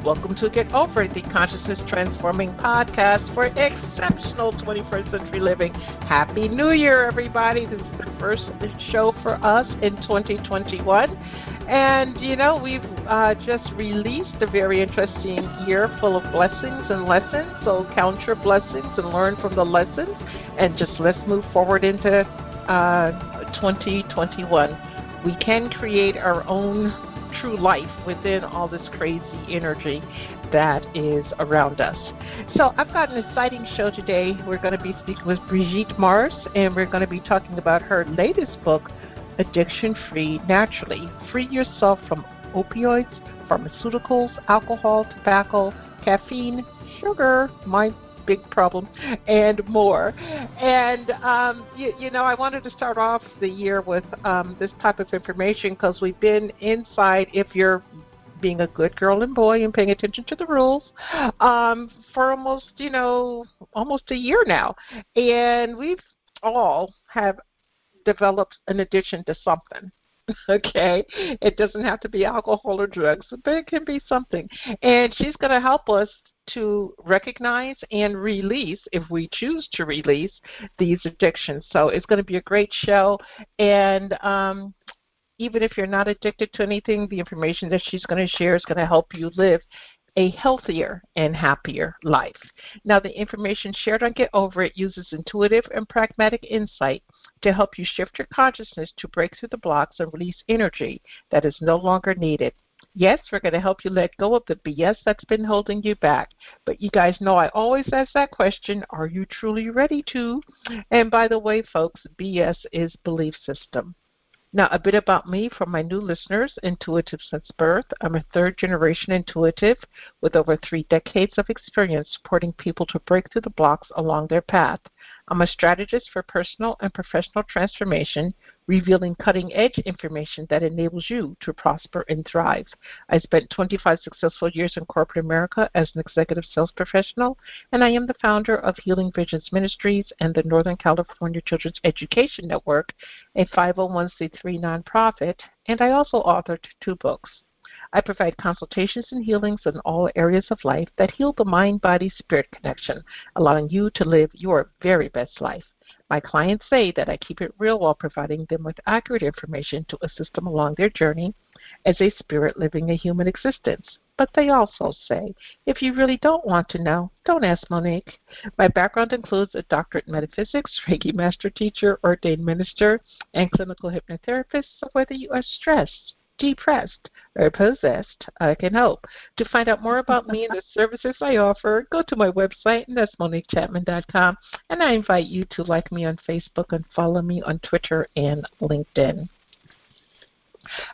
Welcome to Get Over It, the consciousness transforming podcast for exceptional 21st century living. Happy New Year, everybody. This is the first show for us in 2021. And, we've just released a very interesting year full of blessings and lessons. So count your blessings and learn from the lessons. And just let's move forward into 2021. We can create our own true life within all this crazy energy that is around us. So I've got an exciting show today. We're going to be speaking with Brigitte Mars, and we're going to be talking about her latest book, Addiction Free Naturally. Free yourself from opioids, pharmaceuticals, alcohol, tobacco, caffeine, sugar, my big problem, and more. And, I wanted to start off the year with this type of information because we've been inside, if you're being a good girl and boy and paying attention to the rules, for almost a year now. And we've all have developed an addiction to something. Okay, it doesn't have to be alcohol or drugs, but it can be something. And she's going to help us to recognize and release, if we choose to release, these addictions. So it's going to be a great show. And even if you're not addicted to anything, the information that she's going to share is going to help you live a healthier and happier life. Now, the information shared on Get Over It uses intuitive and pragmatic insight to help you shift your consciousness to break through the blocks and release energy that is no longer needed. Yes, we're going to help you let go of the BS that's been holding you back. But you guys know I always ask that question, are you truly ready to? And by the way, folks, BS is belief system. Now, a bit about me for my new listeners, intuitive since birth. I'm a third-generation intuitive with over 3 decades of experience supporting people to break through the blocks along their path. I'm a strategist for personal and professional transformation, revealing cutting-edge information that enables you to prosper and thrive. I spent 25 successful years in corporate America as an executive sales professional, and I am the founder of Healing Visions Ministries and the Northern California Children's Education Network, a 501c3 nonprofit, and I also authored 2 books. I provide consultations and healings in all areas of life that heal the mind-body-spirit connection, allowing you to live your very best life. My clients say that I keep it real while providing them with accurate information to assist them along their journey as a spirit living a human existence. But they also say, if you really don't want to know, don't ask Monique. My background includes a doctorate in metaphysics, Reiki master teacher, ordained minister, and clinical hypnotherapist, so whether you are stressed, depressed, or possessed, I can help. To find out more about me and the services I offer, go to my website, and that's MoniqueChapman.com, and I invite you to like me on Facebook and follow me on Twitter and LinkedIn.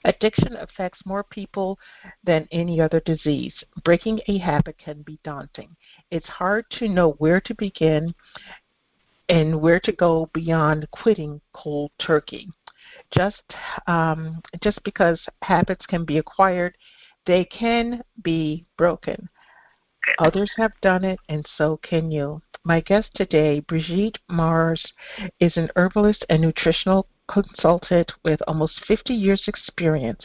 Addiction affects more people than any other disease. Breaking a habit can be daunting. It's hard to know where to begin and where to go beyond quitting cold turkey. Just because habits can be acquired, they can be broken. Others have done it, and so can you. My guest today, Brigitte Mars, is an herbalist and nutritional consultant with almost 50 years' experience.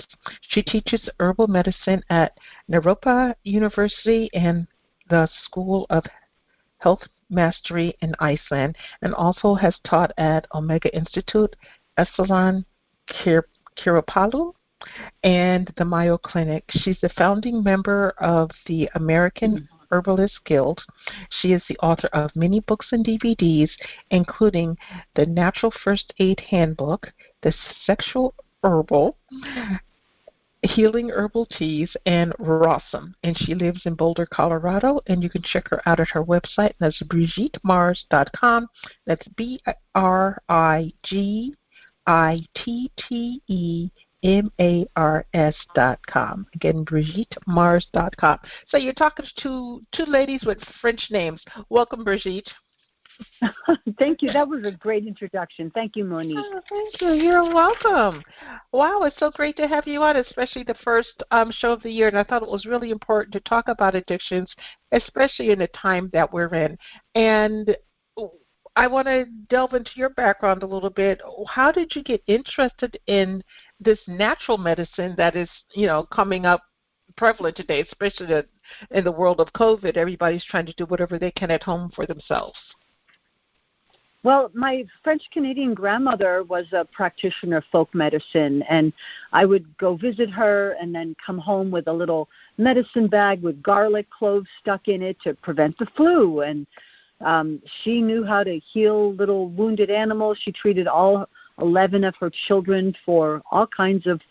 She teaches herbal medicine at Naropa University and the School of Health Mastery in Iceland, and also has taught at Omega Institute, Esalen Kirapalu, and the Mayo Clinic. She's a founding member of the American Herbalist Guild. She is the author of many books and DVDs, including The Natural First Aid Handbook, The Sexual Herbal, Healing Herbal Teas, and Rossum. And she lives in Boulder, Colorado, and you can check her out at her website. That's BrigitteMars.com. That's BrigitteMars.com. Again, BrigitteMars.com. So you're talking to 2 ladies with French names. Welcome, Brigitte. Thank you. That was a great introduction. Thank you, Monique. Oh, thank you. You're welcome. Wow, it's so great to have you on, especially the first show of the year. And I thought it was really important to talk about addictions, especially in the time that we're in. And I want to delve into your background a little bit. How did you get interested in this natural medicine that is, coming up prevalent today, especially in the world of COVID. Everybody's trying to do whatever they can at home for themselves. Well, my French-Canadian grandmother was a practitioner of folk medicine, and I would go visit her and then come home with a little medicine bag with garlic cloves stuck in it to prevent the flu. And she knew how to heal little wounded animals. She treated all 11 of her children for all kinds of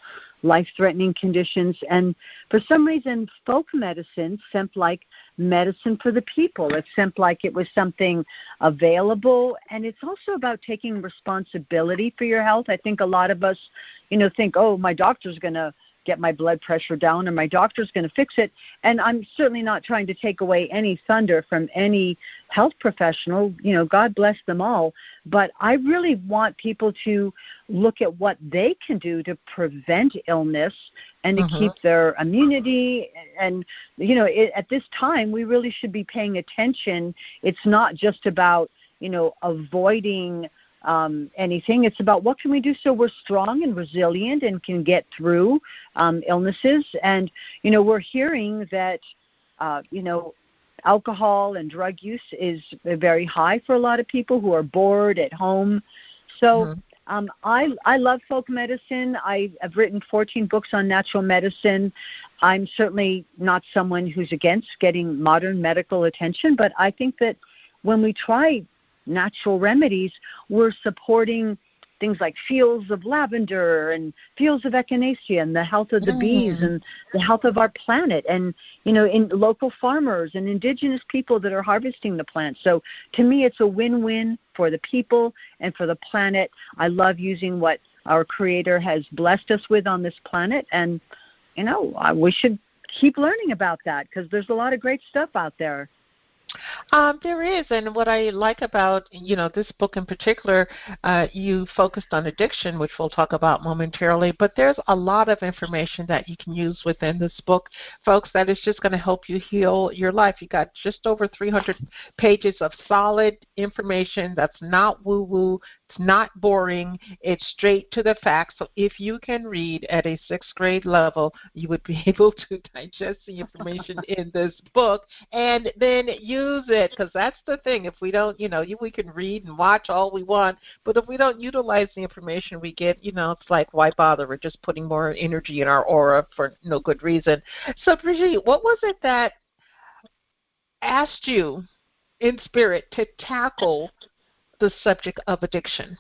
life-threatening conditions. And for some reason, folk medicine seemed like medicine for the people. It seemed like it was something available. And it's also about taking responsibility for your health. I think a lot of us, think, oh, my doctor's going to get my blood pressure down, and my doctor's going to fix it. And I'm certainly not trying to take away any thunder from any health professional. God bless them all. But I really want people to look at what they can do to prevent illness and to keep their immunity. And, at this time, we really should be paying attention. It's not just about, avoiding anything. It's about what can we do so we're strong and resilient and can get through illnesses. And, we're hearing that, alcohol and drug use is very high for a lot of people who are bored at home. So I love folk medicine. I've written 14 books on natural medicine. I'm certainly not someone who's against getting modern medical attention, but I think that when we try natural remedies, we're supporting things like fields of lavender and fields of echinacea and the health of the bees and the health of our planet and, in local farmers and indigenous people that are harvesting the plants. So to me, it's a win-win for the people and for the planet. I love using what our Creator has blessed us with on this planet. And, we should keep learning about that because there's a lot of great stuff out there. There is, and what I like about, this book in particular, you focused on addiction, which we'll talk about momentarily, but there's a lot of information that you can use within this book, folks, that is just going to help you heal your life. You got just over 300 pages of solid information that's not woo-woo, it's not boring, it's straight to the facts. So if you can read at a 6th grade level, you would be able to digest the information in this book and then use it, because that's the thing. If we don't, we can read and watch all we want, but if we don't utilize the information we get, it's like, why bother? We're just putting more energy in our aura for no good reason. So, Brigitte, what was it that asked you in spirit to tackle the subject of addiction?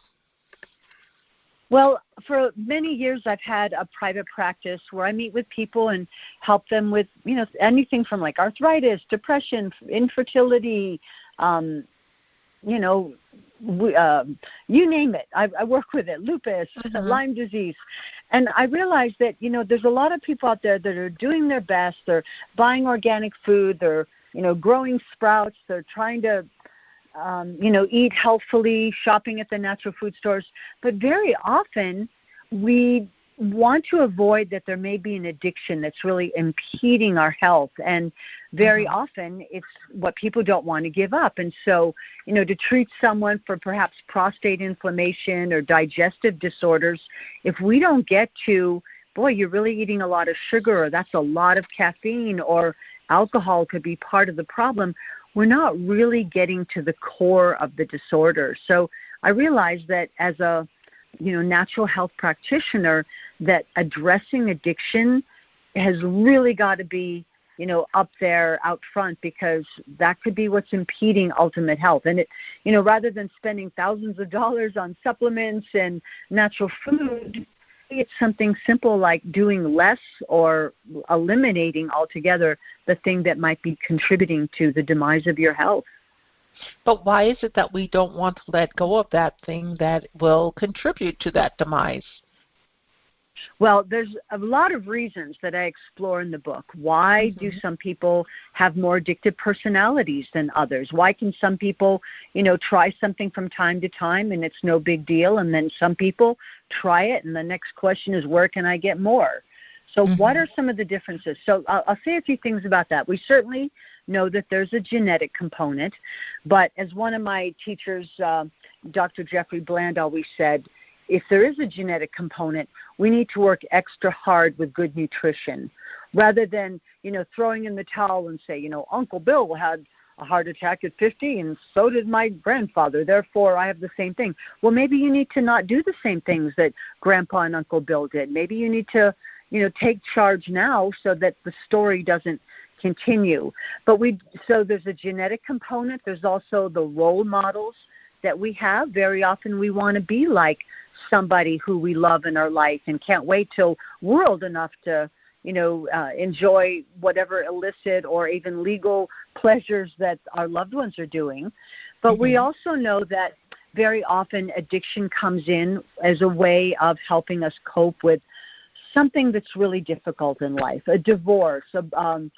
Well, for many years, I've had a private practice where I meet with people and help them with, anything from like arthritis, depression, infertility, you name it. I work with it, lupus, Lyme disease. And I realized that, there's a lot of people out there that are doing their best. They're buying organic food. They're, growing sprouts. They're trying to eat healthfully, shopping at the natural food stores. But very often we want to avoid that there may be an addiction that's really impeding our health. And very often it's what people don't want to give up. And so, to treat someone for perhaps prostate inflammation or digestive disorders, if we don't get to, boy, you're really eating a lot of sugar, or that's a lot of caffeine, or alcohol could be part of the problem, we're not really getting to the core of the disorder. So I realized that as a, natural health practitioner, that addressing addiction has really got to be, up there out front, because that could be what's impeding ultimate health. And it, rather than spending thousands of dollars on supplements and natural food, it's something simple like doing less or eliminating altogether the thing that might be contributing to the demise of your health. But why is it that we don't want to let go of that thing that will contribute to that demise? Well, there's a lot of reasons that I explore in the book. Why do some people have more addictive personalities than others? Why can some people, try something from time to time and it's no big deal, and then some people try it and the next question is, where can I get more? So what are some of the differences? So I'll say a few things about that. We certainly know that there's a genetic component, but as one of my teachers, Dr. Jeffrey Bland, always said, if there is a genetic component, we need to work extra hard with good nutrition. rather than, throwing in the towel and say, Uncle Bill had a heart attack at 50 and so did my grandfather, therefore I have the same thing. Well, maybe you need to not do the same things that Grandpa and Uncle Bill did. Maybe you need to, take charge now so that the story doesn't continue. So there's a genetic component. There's also the role models that we have. Very often we want to be like somebody who we love in our life and can't wait till we're old enough to, enjoy whatever illicit or even legal pleasures that our loved ones are doing. But we also know that very often addiction comes in as a way of helping us cope with something that's really difficult in life, a divorce, an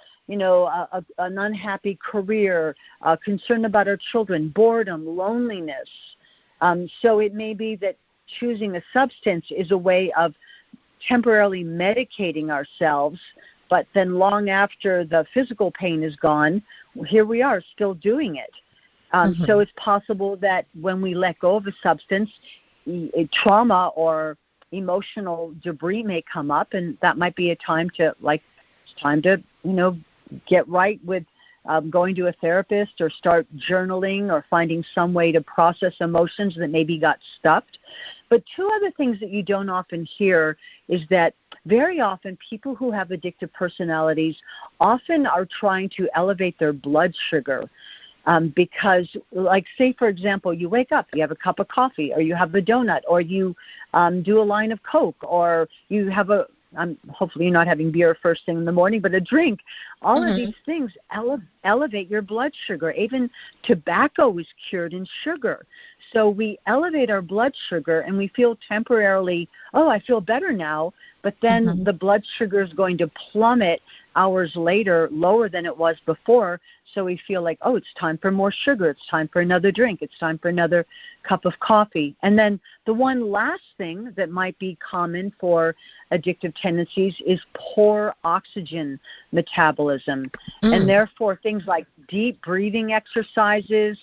unhappy career, concern about our children, boredom, loneliness. So it may be that choosing a substance is a way of temporarily medicating ourselves, but then long after the physical pain is gone, here we are still doing it. So it's possible that when we let go of a substance, trauma or emotional debris may come up, and that might be a time to, get right with going to a therapist or start journaling or finding some way to process emotions that maybe got stuck. But two other things that you don't often hear is that very often people who have addictive personalities often are trying to elevate their blood sugar. Because, say, for example, you wake up, you have a cup of coffee, or you have a donut, or you do a line of Coke, or you have hopefully you're not having beer first thing in the morning, but a drink. All of these things elevate your blood sugar. Even tobacco is cured in sugar. So we elevate our blood sugar, and we feel temporarily, I feel better now, but then the blood sugar is going to plummet hours later, lower than it was before. So we feel like, it's time for more sugar. It's time for another drink. It's time for another cup of coffee. And then the one last thing that might be common for addictive tendencies is poor oxygen metabolism. And therefore things like deep breathing exercises,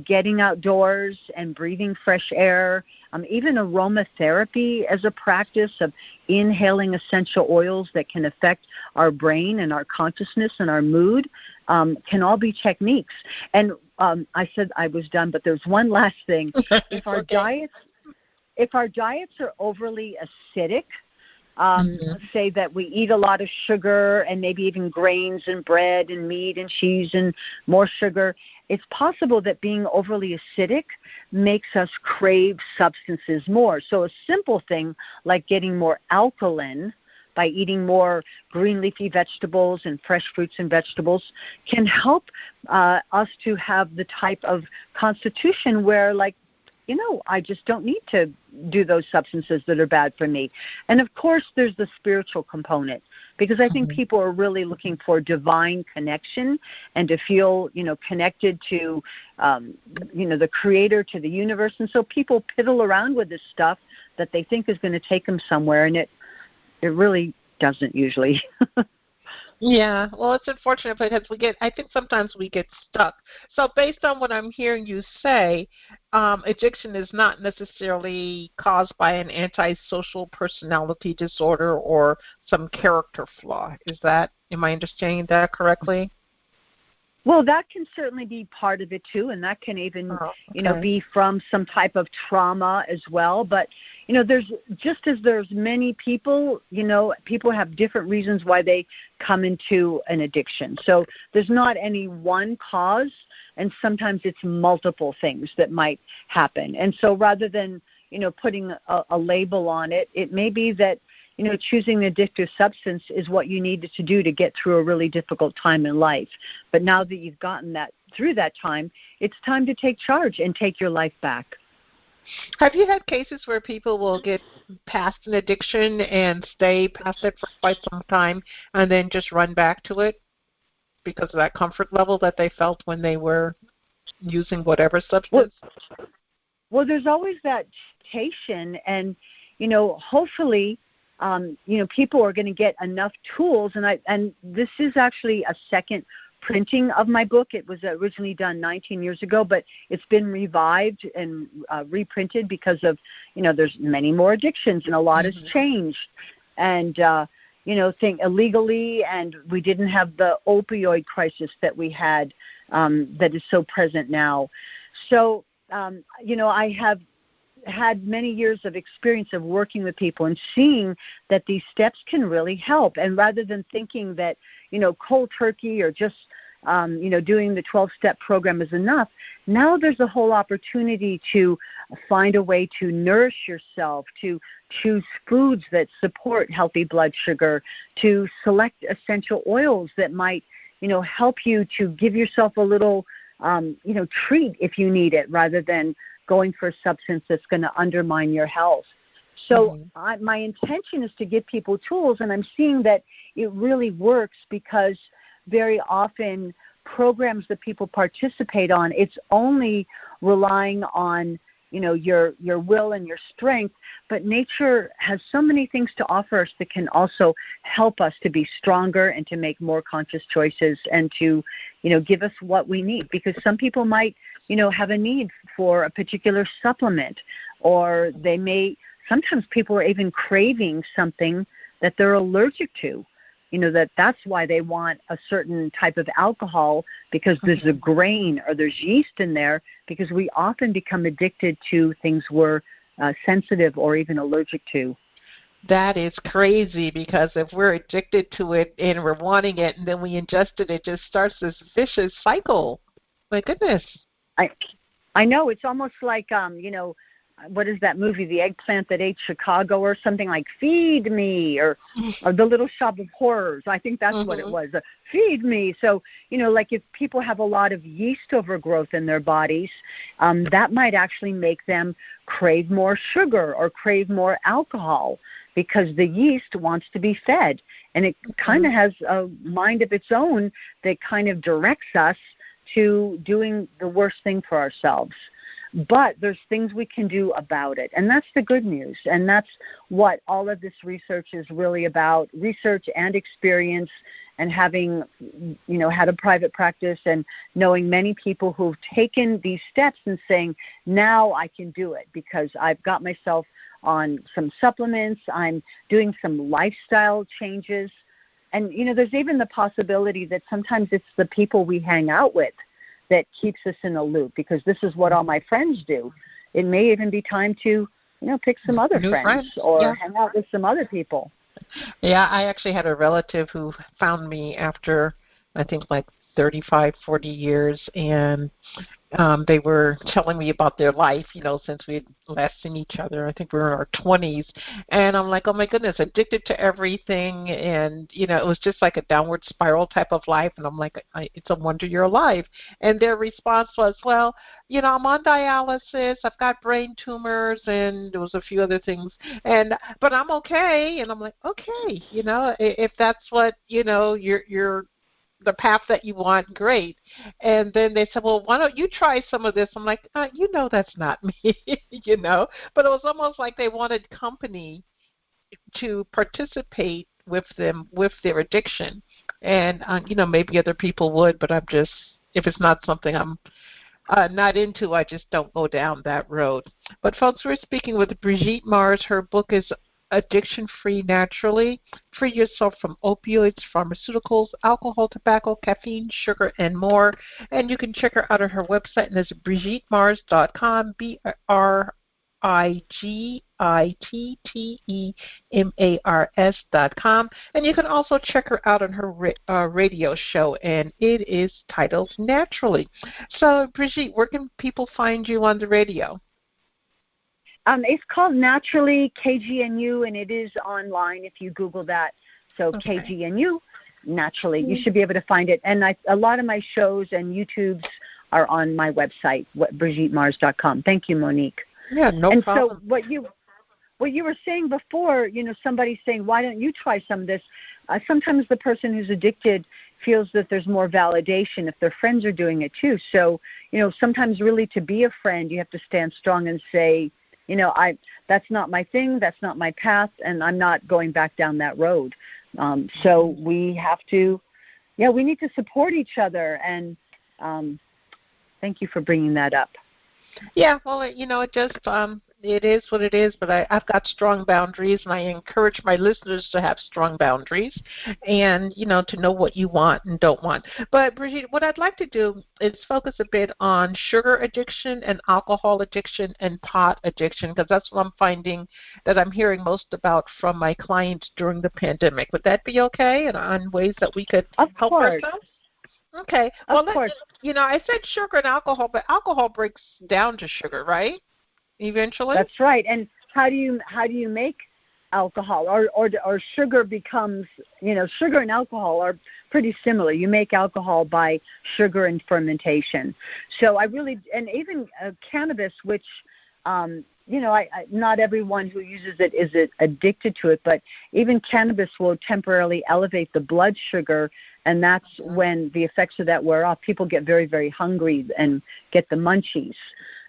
getting outdoors and breathing fresh air, even aromatherapy as a practice of inhaling essential oils that can affect our brain and our consciousness and our mood, can all be techniques. And I said I was done, but there's one last thing. If our diets are overly acidic, say that we eat a lot of sugar and maybe even grains and bread and meat and cheese and more sugar, it's possible that being overly acidic makes us crave substances more. So a simple thing like getting more alkaline by eating more green leafy vegetables and fresh fruits and vegetables can help us to have the type of constitution where, I just don't need to do those substances that are bad for me. And, of course, there's the spiritual component, because I think people are really looking for divine connection and to feel, connected to, the Creator, to the universe. And so people piddle around with this stuff that they think is going to take them somewhere, and it really doesn't usually. Yeah, well, it's unfortunate because I think sometimes we get stuck. So based on what I'm hearing you say, addiction is not necessarily caused by an antisocial personality disorder or some character flaw. Am I understanding that correctly? Well, that can certainly be part of it too, and that can even, be from some type of trauma as well. But, there's many people, people have different reasons why they come into an addiction. So there's not any one cause, and sometimes it's multiple things that might happen. And so rather than, putting a label on it, it may be that, choosing an addictive substance is what you needed to do to get through a really difficult time in life. But now that you've gotten through that time, it's time to take charge and take your life back. Have you had cases where people will get past an addiction and stay past it for quite some time and then just run back to it because of that comfort level that they felt when they were using whatever substance? Well, there's always that temptation, and, hopefully, people are going to get enough tools, and this is actually a second printing of my book. It was originally done 19 years ago, but it's been revived and reprinted because of, there's many more addictions and a lot has changed. And, thing illegally, and we didn't have the opioid crisis that we had that is so present now. So, I have had many years of experience of working with people and seeing that these steps can really help. And rather than thinking that, cold turkey or just, doing the 12-step program is enough, now there's a whole opportunity to find a way to nourish yourself, to choose foods that support healthy blood sugar, to select essential oils that might, help you to give yourself a little, treat if you need it, rather than going for a substance that's going to undermine your health. So my intention is to give people tools, and I'm seeing that it really works, because very often programs that people participate on, it's only relying on, your will and your strength, but nature has so many things to offer us that can also help us to be stronger and to make more conscious choices and to, give us what we need. Because some people might, have a need for a particular supplement, or sometimes people are even craving something that they're allergic to. That's why they want a certain type of alcohol, because there's a grain or there's yeast in there, because we often become addicted to things we're sensitive or even allergic to. That is crazy, because if we're addicted to it and we're wanting it and then we ingest it, it just starts this vicious cycle. My goodness. I know. It's almost like, what is that movie, The Eggplant That Ate Chicago, or something like Feed Me, or The Little Shop of Horrors. I think that's what it was, Feed Me. So, like if people have a lot of yeast overgrowth in their bodies, that might actually make them crave more sugar or crave more alcohol, because the yeast wants to be fed. And it kind of has a mind of its own that kind of directs us to doing the worst thing for ourselves. But there's things we can do about it, and that's the good news. And that's what all of this research is really about, research and experience, and having, had a private practice and knowing many people who've taken these steps and saying, now I can do it because I've got myself on some supplements, I'm doing some lifestyle changes. And, there's even the possibility that sometimes it's the people we hang out with that keeps us in a loop, because this is what all my friends do. It may even be time to, pick some other friends or hang out with some other people. Yeah, I actually had a relative who found me after, I think, like 35, 40 years, and they were telling me about their life, since we had last seen each other. I think we were in our 20s. And I'm like, oh, my goodness, addicted to everything. And, it was just like a downward spiral type of life. And I'm like, it's a wonder you're alive. And their response was, well, I'm on dialysis. I've got brain tumors, and there was a few other things. But I'm okay. And I'm like, okay, if that's what, you're the path that you want, great. And then they said, well, why don't you try some of this? I'm like, that's not me, But it was almost like they wanted company to participate with them with their addiction. And, maybe other people would, but I'm just, if it's not something I'm not into, I just don't go down that road. But folks, we're speaking with Brigitte Mars. Her book is Addiction-Free Naturally. Free yourself from opioids, pharmaceuticals, alcohol, tobacco, caffeine, sugar, and more. And you can check her out on her website, and it's BrigitteMars.com, BrigitteMars.com. And you can also check her out on her radio show, and it is titled Naturally. So, Brigitte, where can people find you on the radio? It's called Naturally, KGNU, and it is online if you Google that. So KGNU, Naturally. You should be able to find it. And a lot of my shows and YouTubes are on my website, BrigitteMars.com. Thank you, Monique. Yeah, no problem. And so what you were saying before, somebody saying, why don't you try some of this? Sometimes the person who's addicted feels that there's more validation if their friends are doing it too. So, sometimes really to be a friend, you have to stand strong and say, that's not my thing, that's not my path, and I'm not going back down that road. So we have to, we need to support each other, and thank you for bringing that up. Yeah, well, it just, it is what it is, but I've got strong boundaries, and I encourage my listeners to have strong boundaries and, to know what you want and don't want. But, Brigitte, what I'd like to do is focus a bit on sugar addiction and alcohol addiction and pot addiction, because that's what I'm finding that I'm hearing most about from my clients during the pandemic. Would that be okay, and on ways that we could help ourselves? Okay. Well, I said sugar and alcohol, but alcohol breaks down to sugar, right? Eventually. That's right. And how do you make alcohol, or sugar becomes, sugar and alcohol are pretty similar. You make alcohol by sugar and fermentation. So and even cannabis, which not everyone who uses it is addicted to it, but even cannabis will temporarily elevate the blood sugar, and that's when the effects of that wear off. People get very, very hungry and get the munchies,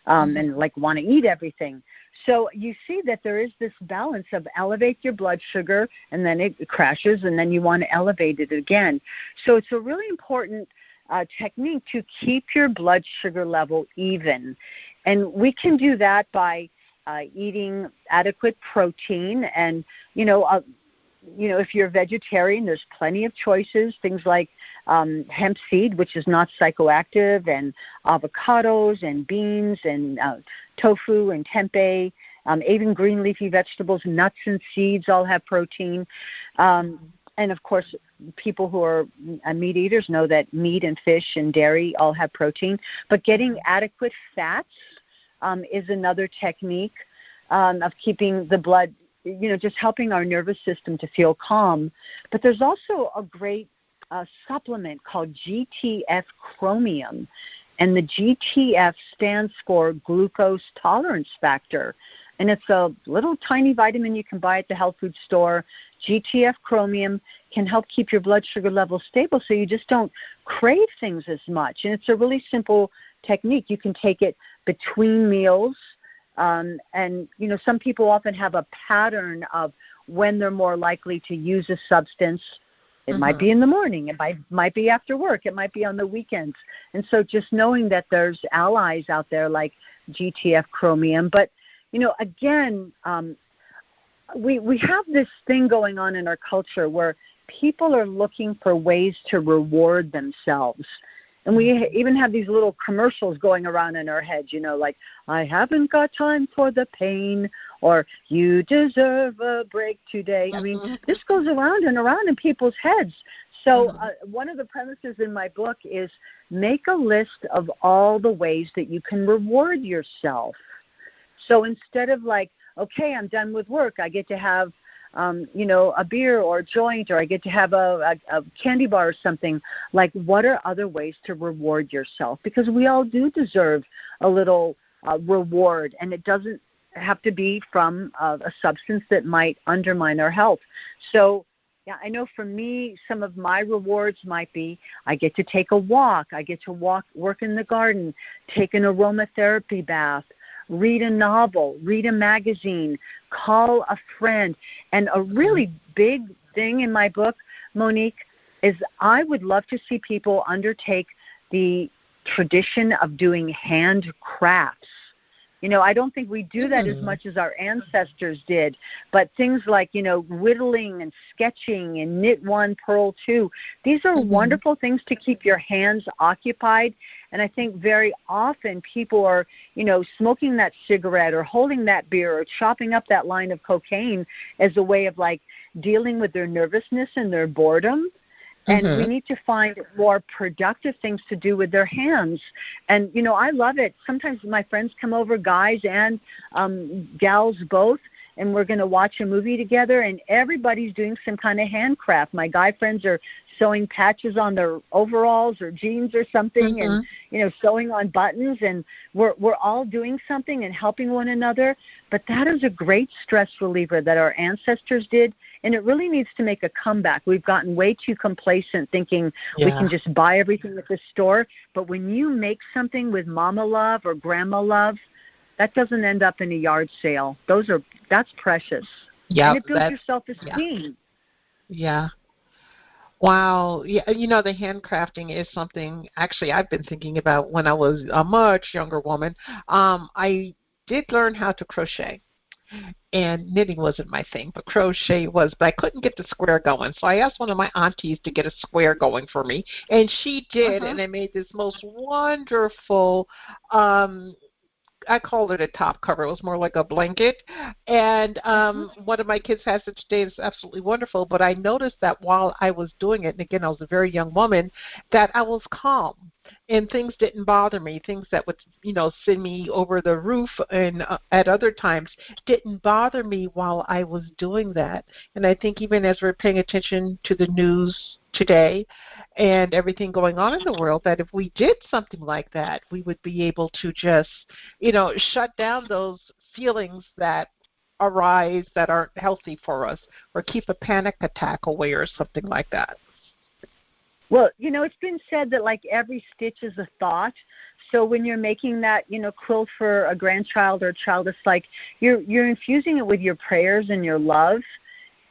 and want to eat everything. So you see that there is this balance of elevate your blood sugar, and then it crashes, and then you want to elevate it again. So it's a really important technique to keep your blood sugar level even. And we can do that by eating adequate protein, and if you're a vegetarian, there's plenty of choices. Things like hemp seed, which is not psychoactive, and avocados and beans and tofu and tempeh. Even green leafy vegetables, nuts and seeds all have protein. And of course, people who are meat eaters know that meat and fish and dairy all have protein. But getting adequate fats is another technique of keeping the blood, just helping our nervous system to feel calm. But there's also a great supplement called GTF chromium, and the GTF stands for glucose tolerance factor. And it's a little tiny vitamin you can buy at the health food store. GTF chromium can help keep your blood sugar level stable so you just don't crave things as much. And it's a really simple technique. You can take it between meals. And, some people often have a pattern of when they're more likely to use a substance. It might be in the morning. It might be after work. It might be on the weekends. And so just knowing that there's allies out there like GTF chromium. But, again, we have this thing going on in our culture where people are looking for ways to reward themselves. And we even have these little commercials going around in our heads, like, I haven't got time for the pain, or you deserve a break today. I mean, this goes around and around in people's heads. So one of the premises in my book is make a list of all the ways that you can reward yourself. So instead of okay, I'm done with work, I get to have a beer or a joint, or I get to have a candy bar or something. What are other ways to reward yourself? Because we all do deserve a little reward, and it doesn't have to be from a substance that might undermine our health. So, yeah, I know for me, some of my rewards might be I get to take a walk, I get to work in the garden, take an aromatherapy bath, read a novel, read a magazine, call a friend. And a really big thing in my book, Monique, is I would love to see people undertake the tradition of doing handcrafts. I don't think we do that as much as our ancestors did, but things like, whittling and sketching and knit one, purl two, these are wonderful things to keep your hands occupied. And I think very often people are, smoking that cigarette or holding that beer or chopping up that line of cocaine as a way of dealing with their nervousness and their boredom. And we need to find more productive things to do with their hands. And, I love it. Sometimes my friends come over, guys and gals both, and we're going to watch a movie together, and everybody's doing some kind of handcraft. My guy friends are sewing patches on their overalls or jeans or something, and, sewing on buttons, and we're all doing something and helping one another. But that is a great stress reliever that our ancestors did, and it really needs to make a comeback. We've gotten way too complacent thinking we can just buy everything at the store. But when you make something with mama love or grandma love, that doesn't end up in a yard sale. That's precious. Yeah, and it builds your self-esteem. Yeah. Wow. Yeah, the handcrafting is something actually I've been thinking about when I was a much younger woman. I did learn how to crochet. And knitting wasn't my thing, but crochet was. But I couldn't get the square going. So I asked one of my aunties to get a square going for me. And she did, and I made this most wonderful I called it a top cover. It was more like a blanket. And one of my kids has it today. It's absolutely wonderful. But I noticed that while I was doing it, and again, I was a very young woman, that I was calm. And things didn't bother me. Things that would, send me over the roof and at other times didn't bother me while I was doing that. And I think even as we're paying attention to the news today and everything going on in the world, that if we did something like that, we would be able to just, shut down those feelings that arise that aren't healthy for us, or keep a panic attack away or something like that. Well, it's been said that like every stitch is a thought. So when you're making that, quilt for a grandchild or a child, it's like you're infusing it with your prayers and your love.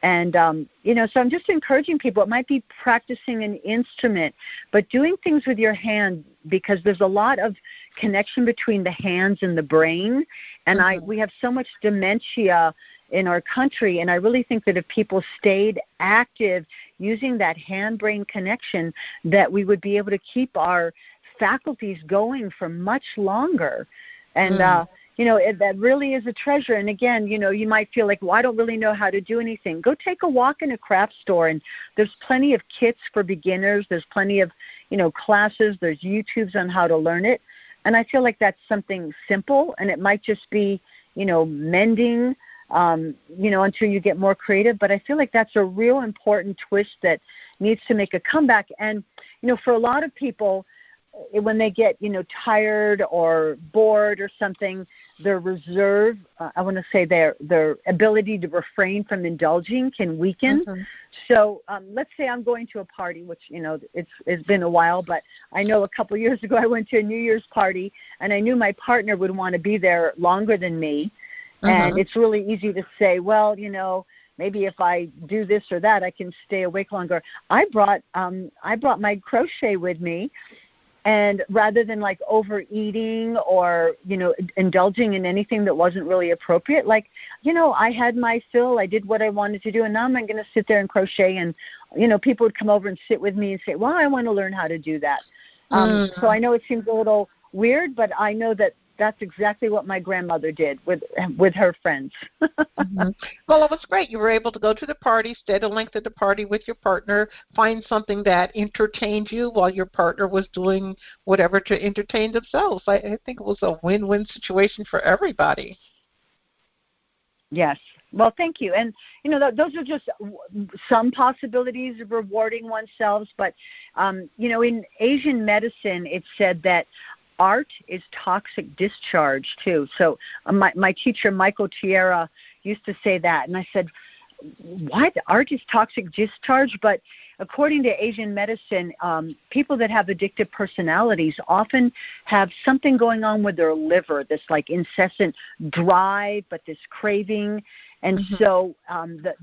And, so I'm just encouraging people. It might be practicing an instrument, but doing things with your hand, because there's a lot of connection between the hands and the brain. And we have so much dementia in our country, and I really think that if people stayed active using that hand-brain connection, that we would be able to keep our faculties going for much longer. And, that really is a treasure. And again, you might feel like, well, I don't really know how to do anything. Go take a walk in a craft store, and there's plenty of kits for beginners. There's plenty of, classes. There's YouTubes on how to learn it. And I feel like that's something simple, and it might just be, mending, until you get more creative. But I feel like that's a real important twist that needs to make a comeback. And, for a lot of people, when they get, tired or bored or something, their reserve, their ability to refrain from indulging can weaken. So let's say I'm going to a party, which, it's been a while, but I know a couple years ago I went to a New Year's party, and I knew my partner would want to be there longer than me. And it's really easy to say, well, maybe if I do this or that, I can stay awake longer. I brought my crochet with me, and rather than like overeating or, indulging in anything that wasn't really appropriate, like, I had my fill, I did what I wanted to do, and now I'm going to sit there and crochet, and, people would come over and sit with me and say, well, I want to learn how to do that. So I know it seems a little weird, but I know that that's exactly what my grandmother did with her friends. Well, it was great. You were able to go to the party, stay the length of the party with your partner, find something that entertained you while your partner was doing whatever to entertain themselves. I think it was a win-win situation for everybody. Yes. Well, thank you. And, those are just some possibilities of rewarding oneself. But, in Asian medicine, it's said that art is toxic discharge too. So my teacher, Michael Tierra, used to say that. And I said, what? Art is toxic discharge? But according to Asian medicine, people that have addictive personalities often have something going on with their liver, this like incessant drive, but this craving. And so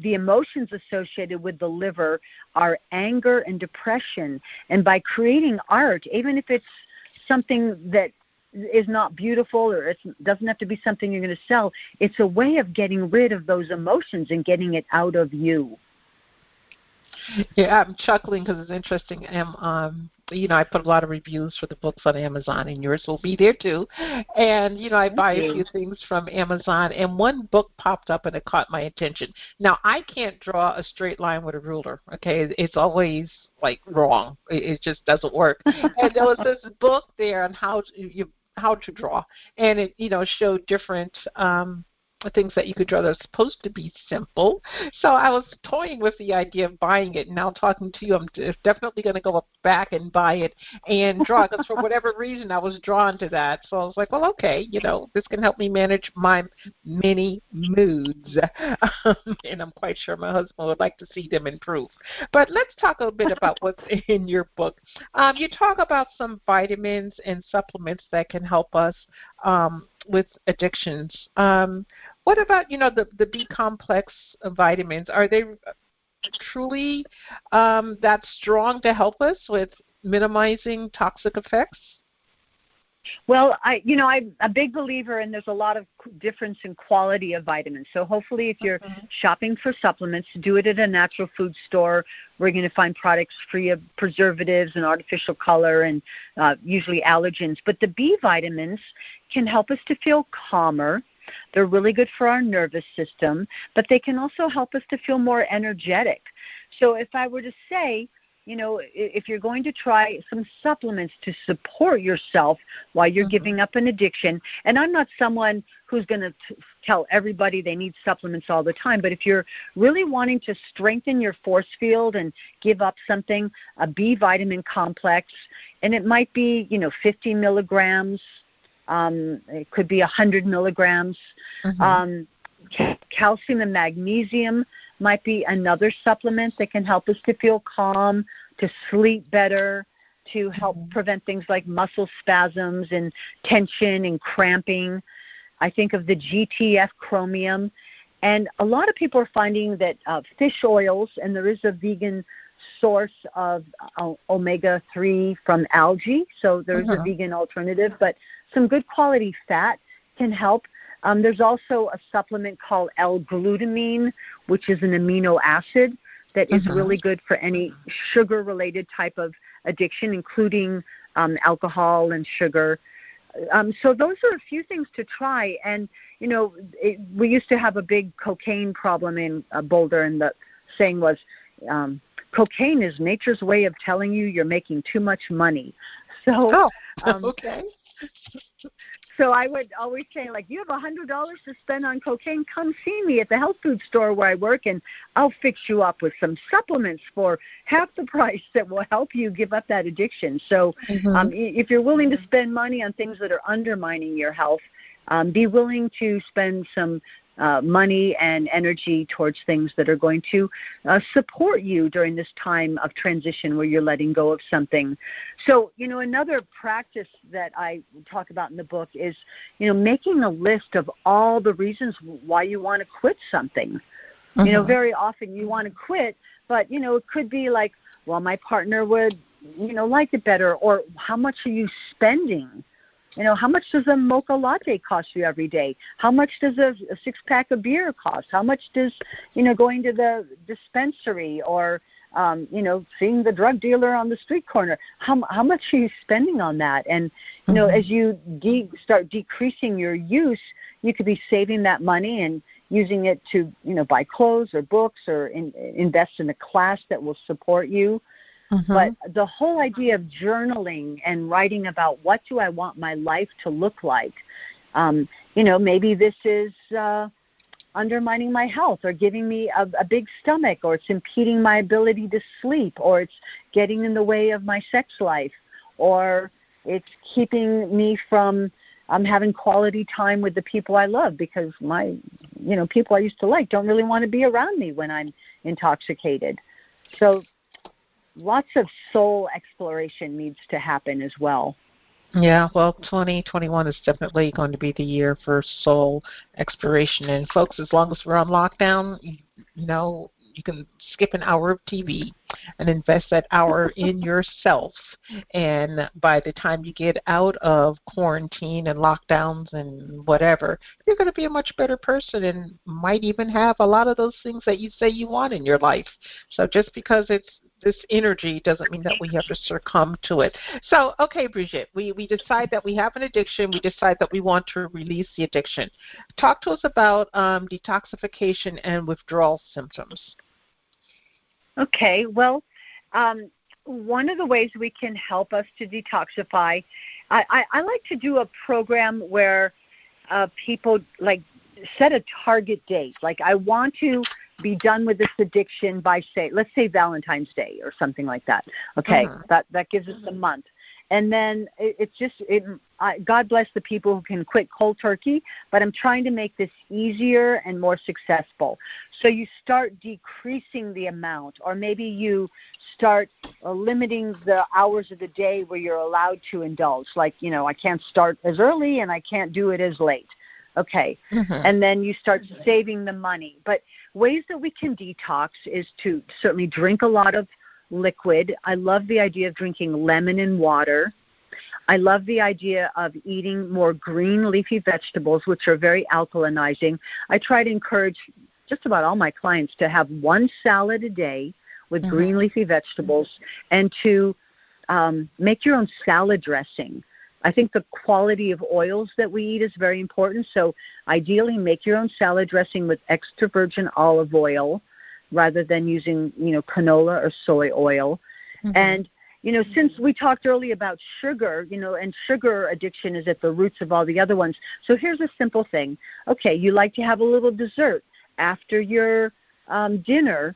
the emotions associated with the liver are anger and depression. And by creating art, even if it's something that is not beautiful, or it doesn't have to be something you're going to sell, it's a way of getting rid of those emotions and getting it out of you. Yeah, I'm chuckling because it's interesting. I put a lot of reviews for the books on Amazon, and yours will be there too. And, I buy a few things from Amazon, and one book popped up and it caught my attention. Now, I can't draw a straight line with a ruler, okay? It's always, like, wrong. It just doesn't work. And there was this book there on how to draw, and it, showed different things that you could draw that are supposed to be simple. So I was toying with the idea of buying it. Now talking to you, I'm definitely going to go back and buy it and draw, because for whatever reason I was drawn to that. So I was like, well, okay, this can help me manage my many moods. And I'm quite sure my husband would like to see them improve. But let's talk a bit about what's in your book. You talk about some vitamins and supplements that can help us with addictions. What about, the B-complex vitamins? Are they truly that strong to help us with minimizing toxic effects? Well, I'm a big believer, and there's a lot of difference in quality of vitamins. So hopefully if you're shopping for supplements, do it at a natural food store. We're going to find products free of preservatives and artificial color and usually allergens. But the B vitamins can help us to feel calmer. They're really good for our nervous system, but they can also help us to feel more energetic. So if I were to say, if you're going to try some supplements to support yourself while you're giving up an addiction, and I'm not someone who's going to tell everybody they need supplements all the time, but if you're really wanting to strengthen your force field and give up something, a B vitamin complex, and it might be, 50 milligrams, it could be 100 milligrams, calcium and magnesium might be another supplement that can help us to feel calm, to sleep better, to help prevent things like muscle spasms and tension and cramping. I think of the GTF chromium. And a lot of people are finding that fish oils, and there is a vegan source of omega-3 from algae, so there's a vegan alternative, but some good quality fat can help. There's also a supplement called L-glutamine, which is an amino acid that is really good for any sugar-related type of addiction, including alcohol and sugar. So those are a few things to try. And, we used to have a big cocaine problem in Boulder, and the saying was, cocaine is nature's way of telling you you're making too much money. So, okay. So I would always say, you have $100 to spend on cocaine, come see me at the health food store where I work, and I'll fix you up with some supplements for half the price that will help you give up that addiction. So if you're willing to spend money on things that are undermining your health, be willing to spend some money and energy towards things that are going to support you during this time of transition where you're letting go of something. So, another practice that I talk about in the book is, making a list of all the reasons why you want to quit something. Very often you want to quit, but, it could be like, well, my partner would, like it better, or how much are you spending? How much does a mocha latte cost you every day? How much does a six-pack of beer cost? How much does, going to the dispensary or, seeing the drug dealer on the street corner, how much are you spending on that? And, as you start decreasing your use, you could be saving that money and using it to, buy clothes or books or invest in a class that will support you. But the whole idea of journaling and writing about what do I want my life to look like, maybe this is undermining my health or giving me a big stomach, or it's impeding my ability to sleep, or it's getting in the way of my sex life, or it's keeping me from having quality time with the people I love because my, people I used to like don't really want to be around me when I'm intoxicated. So lots of soul exploration needs to happen as well. Yeah, well, 2021 is definitely going to be the year for soul exploration. And folks, as long as we're on lockdown, you can skip an hour of TV and invest that hour in yourself. And by the time you get out of quarantine and lockdowns and whatever, you're going to be a much better person and might even have a lot of those things that you say you want in your life. So just because it's this energy doesn't mean that we have to succumb to it. So, okay, Brigitte, we decide that we have an addiction. We decide that we want to release the addiction. Talk to us about detoxification and withdrawal symptoms. Okay, well, one of the ways we can help us to detoxify, I like to do a program where people set a target date. I want to be done with this addiction by, let's say Valentine's Day or something like that. Okay, that gives us a month. And then God bless the people who can quit cold turkey, but I'm trying to make this easier and more successful. So you start decreasing the amount, or maybe you start limiting the hours of the day where you're allowed to indulge. I can't start as early and I can't do it as late. Okay, and then you start saving the money. But ways that we can detox is to certainly drink a lot of liquid. I love the idea of drinking lemon and water. I love the idea of eating more green leafy vegetables, which are very alkalinizing. I try to encourage just about all my clients to have one salad a day with green leafy vegetables and to make your own salad dressing. I think the quality of oils that we eat is very important. So ideally make your own salad dressing with extra virgin olive oil rather than using, canola or soy oil. And, since we talked earlier about sugar, and sugar addiction is at the roots of all the other ones. So here's a simple thing. Okay, you like to have a little dessert after your dinner.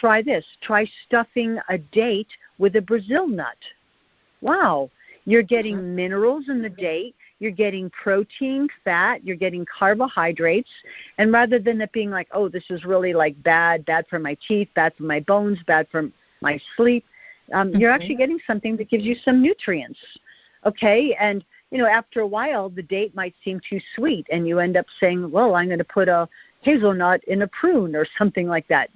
Try this. Try stuffing a date with a Brazil nut. Wow. You're getting minerals in the date. You're getting protein, fat. You're getting carbohydrates. And rather than it being like, oh, this is really like bad for my teeth, bad for my bones, bad for my sleep, you're actually getting something that gives you some nutrients. Okay? And, after a while, the date might seem too sweet. And you end up saying, well, I'm going to put a hazelnut in a prune or something like that.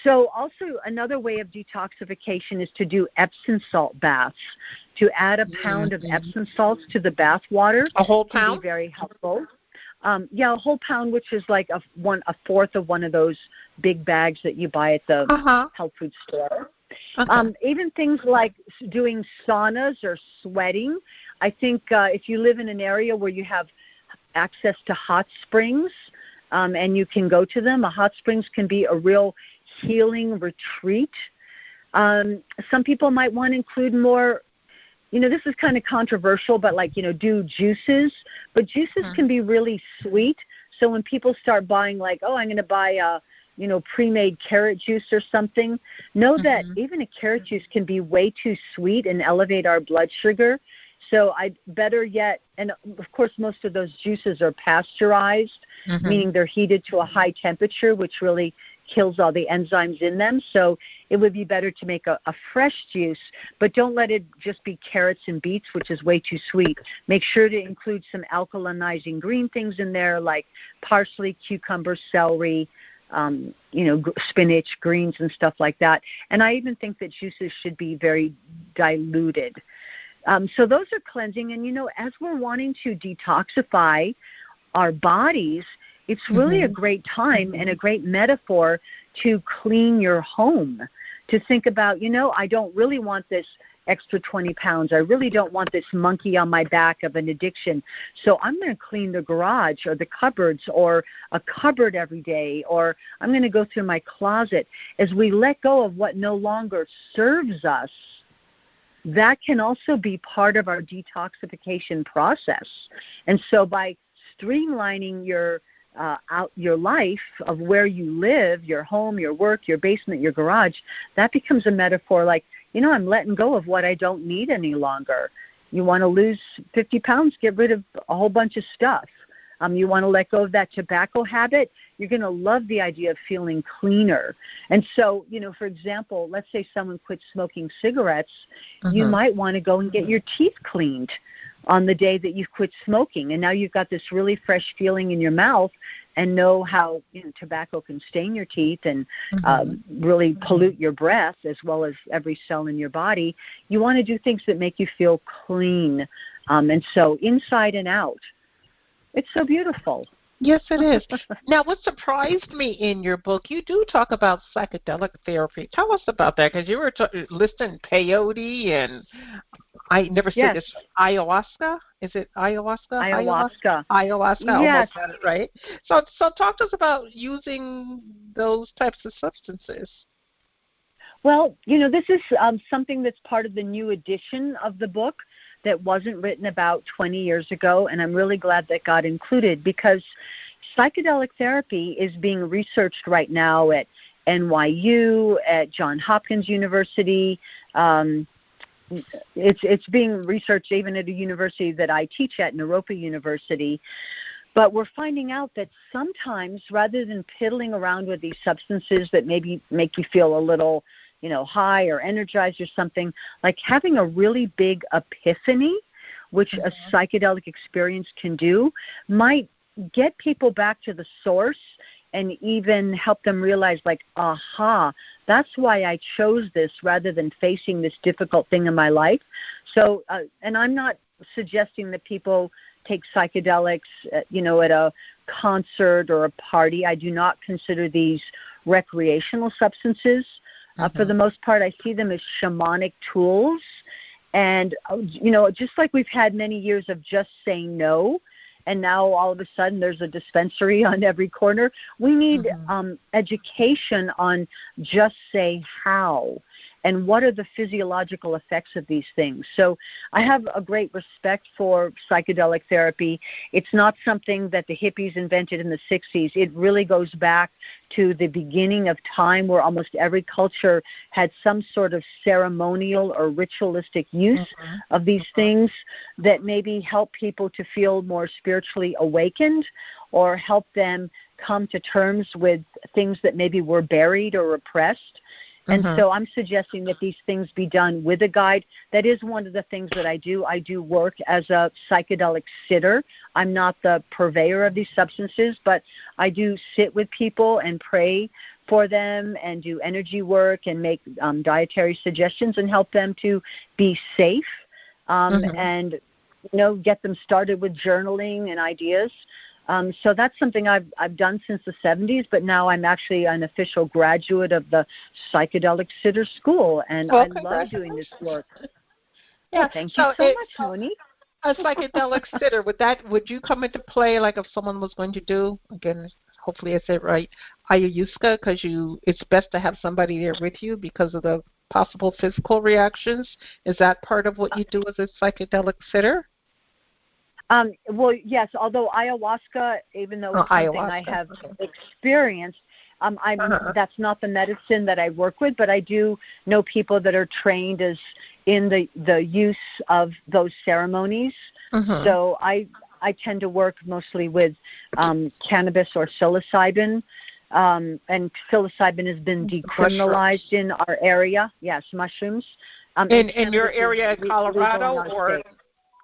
So also another way of detoxification is to do Epsom salt baths, to add a pound of Epsom salts to the bath water. A whole pound? Can be very helpful. A whole pound, which is like a fourth of one of those big bags that you buy at the health food store. Even things like doing saunas or sweating. I think if you live in an area where you have access to hot springs, and you can go to them. A hot springs can be a real healing retreat. Some people might want to include more, this is kind of controversial, but do juices. But juices can be really sweet. So when people start buying I'm going to buy a, pre-made carrot juice or something, know that even a carrot juice can be way too sweet and elevate our blood sugar. So better yet, and of course most of those juices are pasteurized, meaning they're heated to a high temperature, which really kills all the enzymes in them. So it would be better to make a fresh juice, but don't let it just be carrots and beets, which is way too sweet. Make sure to include some alkalinizing green things in there like parsley, cucumber, celery, spinach, greens, and stuff like that. And I even think that juices should be very diluted. So those are cleansing. And, as we're wanting to detoxify our bodies, it's really a great time and a great metaphor to clean your home, to think about, I don't really want this extra 20 pounds. I really don't want this monkey on my back of an addiction. So I'm going to clean the garage or the cupboards or a cupboard every day, or I'm going to go through my closet. As we let go of what no longer serves us, that can also be part of our detoxification process. And so by streamlining your life of where you live, your home, your work, your basement, your garage, that becomes a metaphor like, I'm letting go of what I don't need any longer. You want to lose 50 pounds, get rid of a whole bunch of stuff. You want to let go of that tobacco habit, you're going to love the idea of feeling cleaner. And so, for example, let's say someone quits smoking cigarettes, you might want to go and get your teeth cleaned on the day that you've quit smoking. And now you've got this really fresh feeling in your mouth and know how tobacco can stain your teeth and really pollute your breath as well as every cell in your body. You want to do things that make you feel clean. And so inside and out. It's so beautiful. Yes, it is. Now, what surprised me in your book, you do talk about psychedelic therapy. Tell us about that, because you were listing peyote and I never said this, ayahuasca. Is it ayahuasca? Ayahuasca. Ayahuasca. I Yes. almost got it right. So talk to us about using those types of substances. Well, this is something that's part of the new edition of the book that wasn't written about 20 years ago, and I'm really glad that got included because psychedelic therapy is being researched right now at NYU, at Johns Hopkins University. It's being researched even at a university that I teach at, Naropa University. But we're finding out that sometimes, rather than piddling around with these substances that maybe make you feel a little high or energized or something, like having a really big epiphany, which a psychedelic experience can do, might get people back to the source and even help them realize, like, aha, that's why I chose this rather than facing this difficult thing in my life. So, and I'm not suggesting that people take psychedelics, at a concert or a party. I do not consider these recreational substances. For the most part, I see them as shamanic tools. And, just like we've had many years of just saying no, and now all of a sudden there's a dispensary on every corner, we need education on just say how and what are the physiological effects of these things. So I have a great respect for psychedelic therapy. It's not something that the hippies invented in the 60s. It really goes back to the beginning of time, where almost every culture had some sort of ceremonial or ritualistic use of these things that maybe help people to feel more spiritually awakened, or help them come to terms with things that maybe were buried or repressed. And so I'm suggesting that these things be done with a guide. That is one of the things that I do. I do work as a psychedelic sitter. I'm not the purveyor of these substances, but I do sit with people and pray for them and do energy work and make dietary suggestions and help them to be safe and, get them started with journaling and ideas. So that's something I've done since the 70s, but now I'm actually an official graduate of the Psychedelic Sitter School, and I love doing this work. Yeah, thank you so much, Monique. A psychedelic sitter, would you come into play, like if someone was going to do, again, hopefully I said it right, ayahuasca, because it's best to have somebody there with you because of the possible physical reactions? Is that part of what you do as a psychedelic sitter? Well, yes, although ayahuasca, even though it's something I have experienced, that's not the medicine that I work with, but I do know people that are trained as in the use of those ceremonies. So I tend to work mostly with cannabis or psilocybin, and psilocybin has been decriminalized in our area. Yes, mushrooms. In your area in Colorado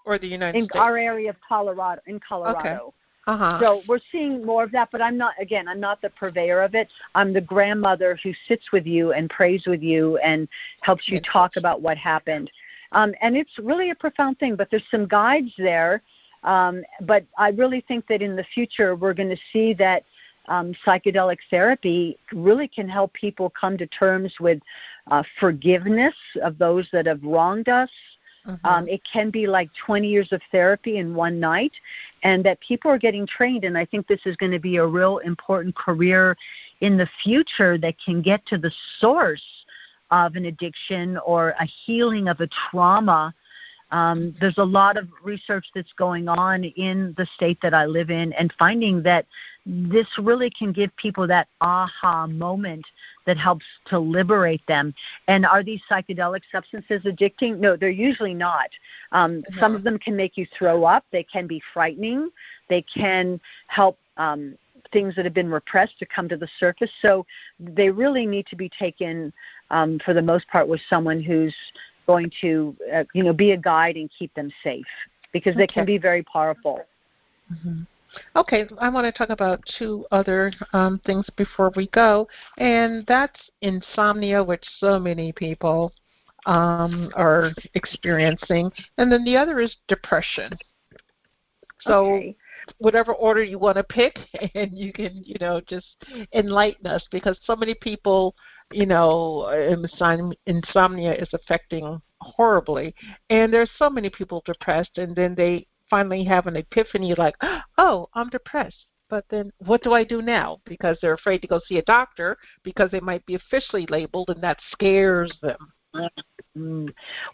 or the United States? In our area of Colorado, Okay. So we're seeing more of that, but I'm not the purveyor of it. I'm the grandmother who sits with you and prays with you and helps you talk about what happened. And it's really a profound thing, but there's some guides there. But I really think that in the future we're going to see that psychedelic therapy really can help people come to terms with forgiveness of those that have wronged us. It can be like 20 years of therapy in one night, and that people are getting trained. And I think this is going to be a real important career in the future that can get to the source of an addiction or a healing of a trauma. There's a lot of research that's going on in the state that I live in, and finding that this really can give people that aha moment that helps to liberate them. And are these psychedelic substances addicting? No, they're usually not. Some of them can make you throw up. They can be frightening. They can help things that have been repressed to come to the surface. So they really need to be taken, for the most part, with someone who's going to, be a guide and keep them safe, because they can be very powerful. Okay, I want to talk about two other things before we go, and that's insomnia, which so many people are experiencing, and then the other is depression. So whatever order you want to pick, and you can, just enlighten us, because so many people, insomnia is affecting horribly, and there's so many people depressed, and then they finally have an epiphany like, oh, I'm depressed. But then what do I do now? Because they're afraid to go see a doctor because they might be officially labeled, and that scares them.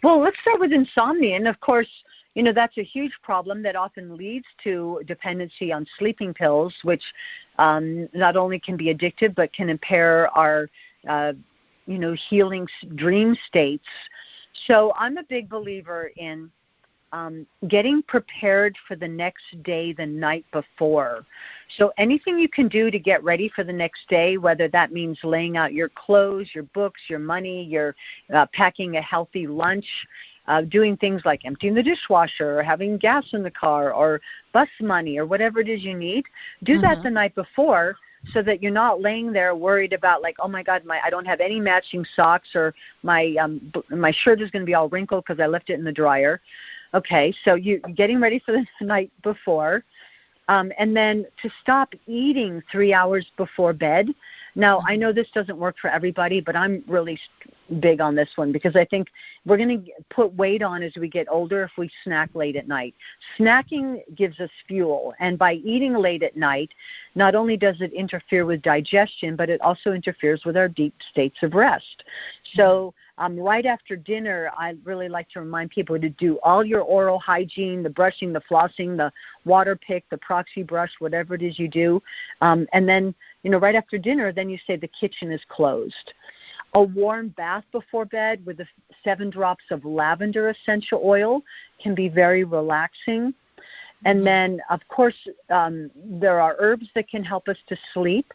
Well, let's start with insomnia. And, of course, that's a huge problem that often leads to dependency on sleeping pills, which not only can be addictive but can impair our, healing dream states. So I'm a big believer in getting prepared for the next day the night before. So anything you can do to get ready for the next day, whether that means laying out your clothes, your books, your money, your packing a healthy lunch, doing things like emptying the dishwasher or having gas in the car or bus money or whatever it is you need, do that the night before, so that you're not laying there worried about like, oh my God, I don't have any matching socks, or my shirt is going to be all wrinkled because I left it in the dryer. Okay, so you're getting ready for the night before. And then to stop eating 3 hours before bed. Now, I know this doesn't work for everybody, but I'm really big on this one because I think we're going to put weight on as we get older if we snack late at night. Snacking gives us fuel, and by eating late at night, not only does it interfere with digestion, but it also interferes with our deep states of rest. So right after dinner, I really like to remind people to do all your oral hygiene, the brushing, the flossing, the water pick, the proxy brush, whatever it is you do. And then, right after dinner, then you say the kitchen is closed. A warm bath before bed with the 7 drops of lavender essential oil can be very relaxing. And then, of course, there are herbs that can help us to sleep.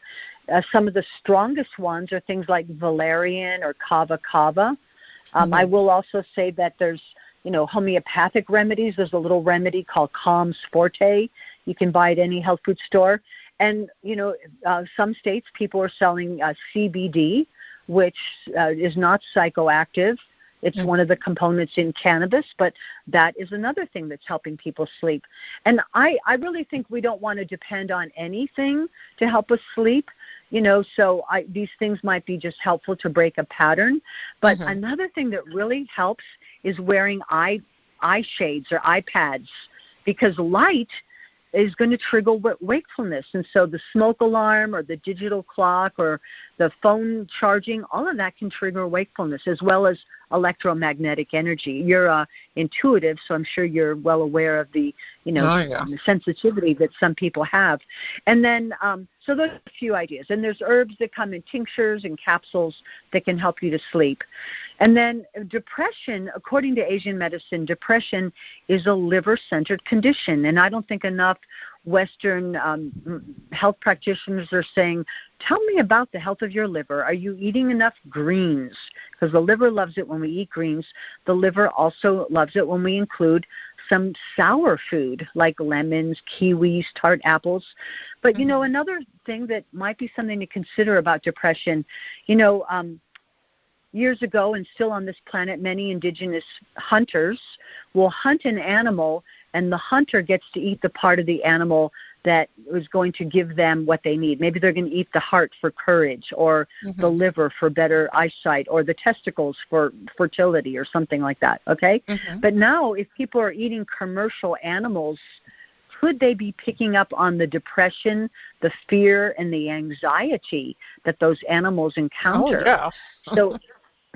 Some of the strongest ones are things like valerian or kava kava. I will also say that there's, homeopathic remedies. There's a little remedy called Calms Forte. You can buy at any health food store. And, some states people are selling CBD, which is not psychoactive. It's one of the components in cannabis, but that is another thing that's helping people sleep. And I really think we don't want to depend on anything to help us sleep, so these things might be just helpful to break a pattern. But another thing that really helps is wearing eye shades or eye pads, because light is going to trigger wakefulness. And so the smoke alarm or the digital clock or the phone charging, all of that can trigger wakefulness, as well as electromagnetic energy. You're intuitive, so I'm sure you're well aware of the, the sensitivity that some people have. And then, so those are a few ideas. And there's herbs that come in tinctures and capsules that can help you to sleep. And then depression, according to Asian medicine, depression is a liver-centered condition. And I don't think enough Western health practitioners are saying, tell me about the health of your liver. Are you eating enough greens? Because the liver loves it when we eat greens. The liver also loves it when we include some sour food like lemons, kiwis, tart apples. But, another thing that might be something to consider about depression, years ago and still on this planet, many indigenous hunters will hunt an animal, and the hunter gets to eat the part of the animal that is going to give them what they need. Maybe they're going to eat the heart for courage, or the liver for better eyesight, or the testicles for fertility, or something like that, okay? But now if people are eating commercial animals, could they be picking up on the depression, the fear, and the anxiety that those animals encounter? Oh, yeah.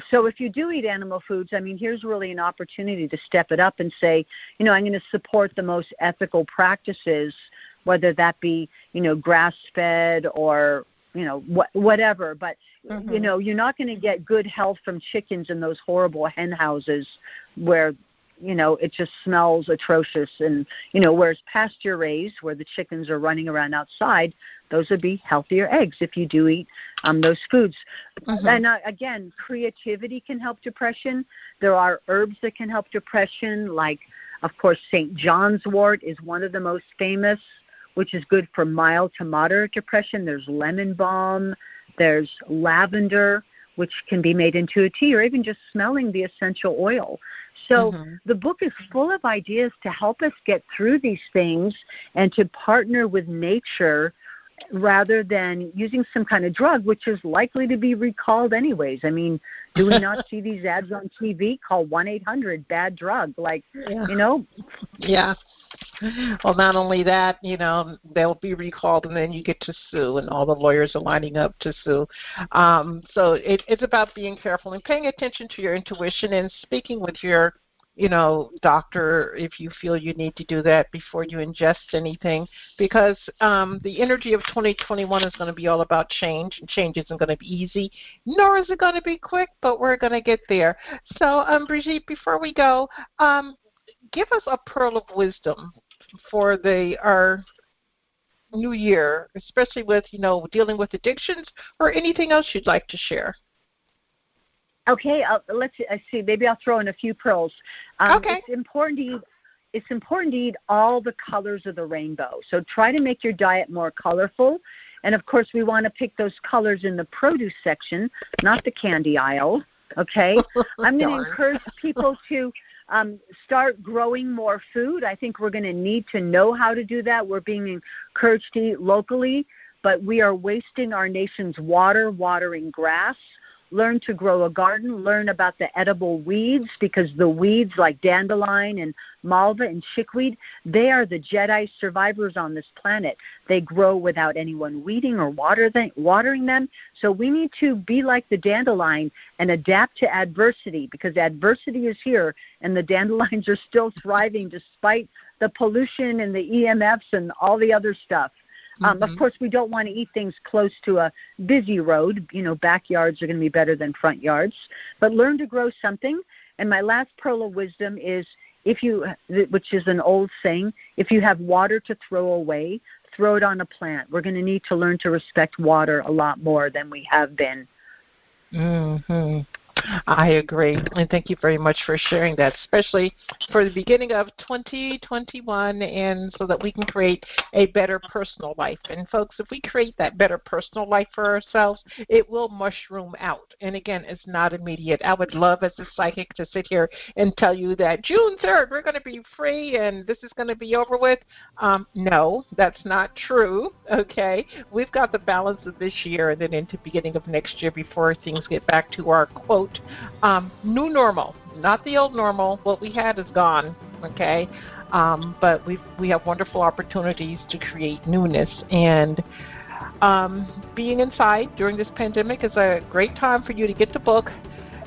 So if you do eat animal foods, here's really an opportunity to step it up and say, I'm going to support the most ethical practices, whether that be, grass-fed or, whatever. But, you're not going to get good health from chickens in those horrible hen houses where, it just smells atrocious. And, whereas pasture raised, where the chickens are running around outside, those would be healthier eggs if you do eat those foods. And again, creativity can help depression. There are herbs that can help depression, like, of course, St. John's wort is one of the most famous, which is good for mild to moderate depression. There's lemon balm. There's lavender, which can be made into a tea, or even just smelling the essential oil. So the book is full of ideas to help us get through these things and to partner with nature rather than using some kind of drug, which is likely to be recalled anyways. Do we not see these ads on TV? Call 1-800-BAD-DRUG, Yeah. Well, not only that, they'll be recalled, and then you get to sue, and all the lawyers are lining up to sue. So it's about being careful and paying attention to your intuition and speaking with your, doctor if you feel you need to do that before you ingest anything, because the energy of 2021 is going to be all about change, and change isn't going to be easy, nor is it going to be quick, but we're going to get there. So, Brigitte, before we go, give us a pearl of wisdom for our new year, especially with, dealing with addictions, or anything else you'd like to share. Okay, let's see. Maybe I'll throw in a few pearls. Okay. It's important to eat all the colors of the rainbow. So try to make your diet more colorful. And, of course, we want to pick those colors in the produce section, not the candy aisle, okay? I'm going to encourage people to start growing more food. I think we're going to need to know how to do that. We're being encouraged to eat locally, but we are wasting our nation's water watering grass. Learn to grow a garden, learn about the edible weeds, because the weeds like dandelion and malva and chickweed, they are the Jedi survivors on this planet. They grow without anyone weeding or watering them. So we need to be like the dandelion and adapt to adversity, because adversity is here and the dandelions are still thriving despite the pollution and the EMFs and all the other stuff. Of course, we don't want to eat things close to a busy road. You know, backyards are going to be better than front yards. But learn to grow something. And my last pearl of wisdom is, which is an old saying, if you have water to throw away, throw it on a plant. We're going to need to learn to respect water a lot more than we have been. I agree, and thank you very much for sharing that, especially for the beginning of 2021, and so that we can create a better personal life. And folks, if we create that better personal life for ourselves, it will mushroom out. And again, it's not immediate. I would love as a psychic to sit here and tell you that June 3rd, we're going to be free and this is going to be over with. No, that's not true, okay? We've got the balance of this year and then into the beginning of next year before things get back to our, quote, new normal, not the old normal. What we had is gone, okay? But we have wonderful opportunities to create newness, and being inside during this pandemic is a great time for you to get the book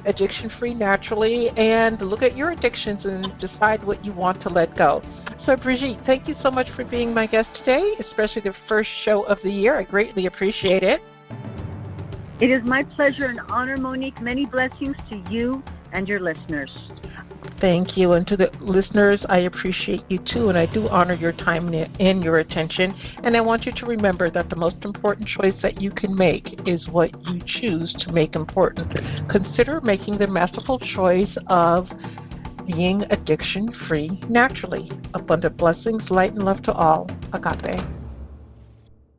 Addiction Free Naturally and look at your addictions and decide what you want to let go. So Brigitte, thank you so much for being my guest today, especially the first show of the year. I greatly appreciate it. It is my pleasure and honor, Monique. Many blessings to you and your listeners. Thank you. And to the listeners, I appreciate you too, and I do honor your time and your attention. And I want you to remember that the most important choice that you can make is what you choose to make important. Consider making the masterful choice of being addiction-free naturally. Abundant blessings, light, and love to all. Agape.